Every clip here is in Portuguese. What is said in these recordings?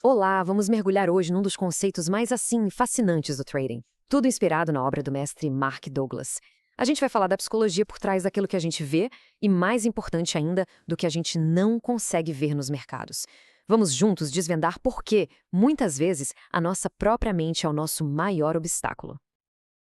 Olá, vamos mergulhar hoje num dos conceitos mais fascinantes do trading. Tudo inspirado na obra do mestre Mark Douglas. A gente vai falar da psicologia por trás daquilo que a gente vê e, mais importante ainda, do que a gente não consegue ver nos mercados. Vamos juntos desvendar por que, muitas vezes, a nossa própria mente é o nosso maior obstáculo.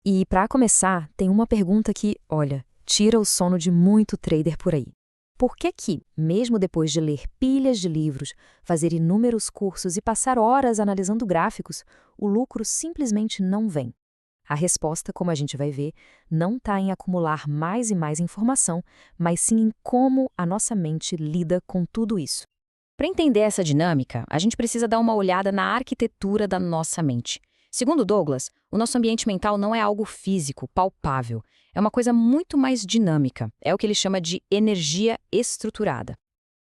E, para começar, tem uma pergunta que, olha, tira o sono de muito trader por aí. Por que, mesmo depois de ler pilhas de livros, fazer inúmeros cursos e passar horas analisando gráficos, o lucro simplesmente não vem? A resposta, como a gente vai ver, não está em acumular mais e mais informação, mas sim em como a nossa mente lida com tudo isso. Para entender essa dinâmica, a gente precisa dar uma olhada na arquitetura da nossa mente. Segundo Douglas, o nosso ambiente mental não é algo físico, palpável. É uma coisa muito mais dinâmica. É o que ele chama de energia estruturada.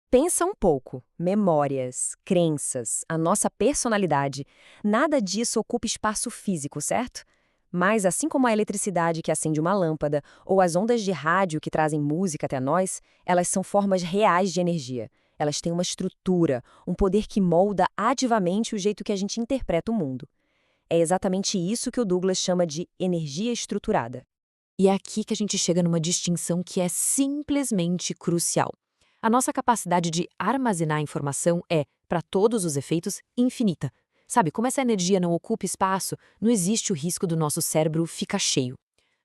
Pensa um pouco. Memórias, crenças, a nossa personalidade. Nada disso ocupa espaço físico, certo? Mas assim como a eletricidade que acende uma lâmpada ou as ondas de rádio que trazem música até nós, elas são formas reais de energia. Elas têm uma estrutura, um poder que molda ativamente o jeito que a gente interpreta o mundo. É exatamente isso que o Douglas chama de energia estruturada. E é aqui que a gente chega numa distinção que é simplesmente crucial. A nossa capacidade de armazenar informação é, para todos os efeitos, infinita. Sabe, como essa energia não ocupa espaço, não existe o risco do nosso cérebro ficar cheio.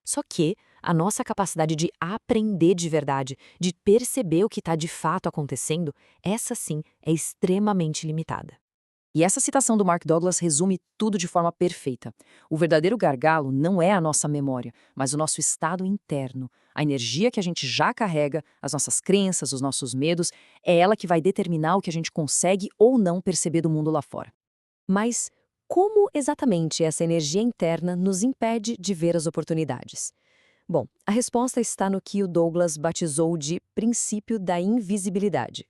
Só que a nossa capacidade de aprender de verdade, de perceber o que está de fato acontecendo, essa sim é extremamente limitada. E essa citação do Mark Douglas resume tudo de forma perfeita. O verdadeiro gargalo não é a nossa memória, mas o nosso estado interno. A energia que a gente já carrega, as nossas crenças, os nossos medos, é ela que vai determinar o que a gente consegue ou não perceber do mundo lá fora. Mas como exatamente essa energia interna nos impede de ver as oportunidades? Bom, a resposta está no que o Douglas batizou de princípio da invisibilidade.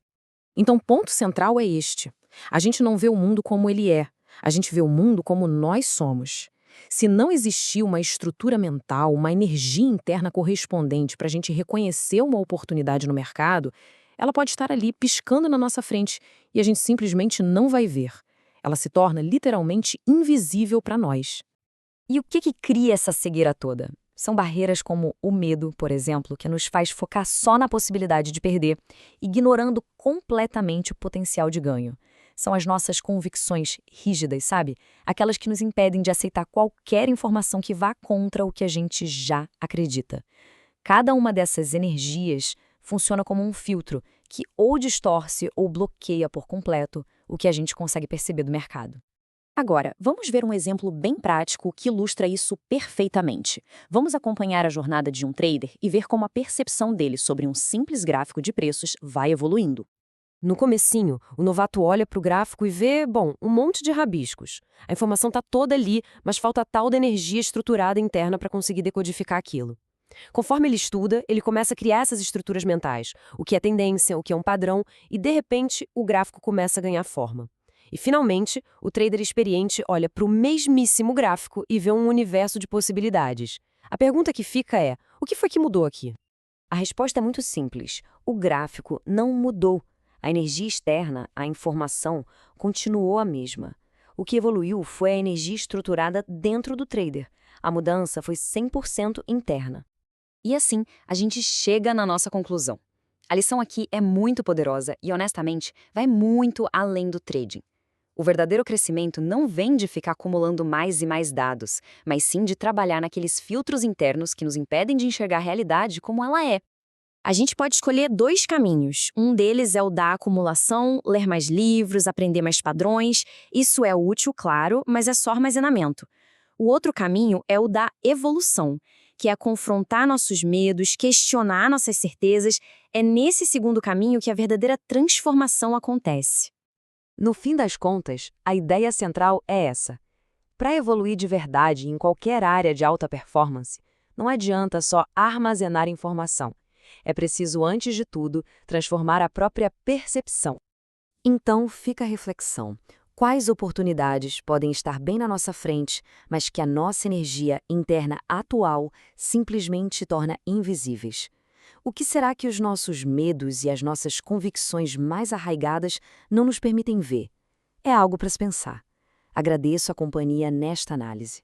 Então, o ponto central é este. A gente não vê o mundo como ele é, a gente vê o mundo como nós somos. Se não existir uma estrutura mental, uma energia interna correspondente para a gente reconhecer uma oportunidade no mercado, ela pode estar ali piscando na nossa frente e a gente simplesmente não vai ver. Ela se torna literalmente invisível para nós. E o que cria essa cegueira toda? São barreiras como o medo, por exemplo, que nos faz focar só na possibilidade de perder, ignorando completamente o potencial de ganho. São as nossas convicções rígidas, sabe? Aquelas que nos impedem de aceitar qualquer informação que vá contra o que a gente já acredita. Cada uma dessas energias funciona como um filtro que ou distorce ou bloqueia por completo o que a gente consegue perceber do mercado. Agora, vamos ver um exemplo bem prático que ilustra isso perfeitamente. Vamos acompanhar a jornada de um trader e ver como a percepção dele sobre um simples gráfico de preços vai evoluindo. No comecinho, o novato olha para o gráfico e vê, bom, um monte de rabiscos. A informação está toda ali, mas falta tal da energia estruturada interna para conseguir decodificar aquilo. Conforme ele estuda, ele começa a criar essas estruturas mentais, o que é tendência, o que é um padrão, e de repente o gráfico começa a ganhar forma. E finalmente, o trader experiente olha para o mesmíssimo gráfico e vê um universo de possibilidades. A pergunta que fica é: o que foi que mudou aqui? A resposta é muito simples. O gráfico não mudou. A energia externa, a informação, continuou a mesma. O que evoluiu foi a energia estruturada dentro do trader. A mudança foi 100% interna. E assim, a gente chega na nossa conclusão. A lição aqui é muito poderosa e, honestamente, vai muito além do trading. O verdadeiro crescimento não vem de ficar acumulando mais e mais dados, mas sim de trabalhar naqueles filtros internos que nos impedem de enxergar a realidade como ela é. A gente pode escolher dois caminhos. Um deles é o da acumulação, ler mais livros, aprender mais padrões. Isso é útil, claro, mas é só armazenamento. O outro caminho é o da evolução, que é confrontar nossos medos, questionar nossas certezas. É nesse segundo caminho que a verdadeira transformação acontece. No fim das contas, a ideia central é essa. Para evoluir de verdade em qualquer área de alta performance, não adianta só armazenar informação. É preciso, antes de tudo, transformar a própria percepção. Então, fica a reflexão. Quais oportunidades podem estar bem na nossa frente, mas que a nossa energia interna atual simplesmente torna invisíveis? O que será que os nossos medos e as nossas convicções mais arraigadas não nos permitem ver? É algo para se pensar. Agradeço a companhia nesta análise.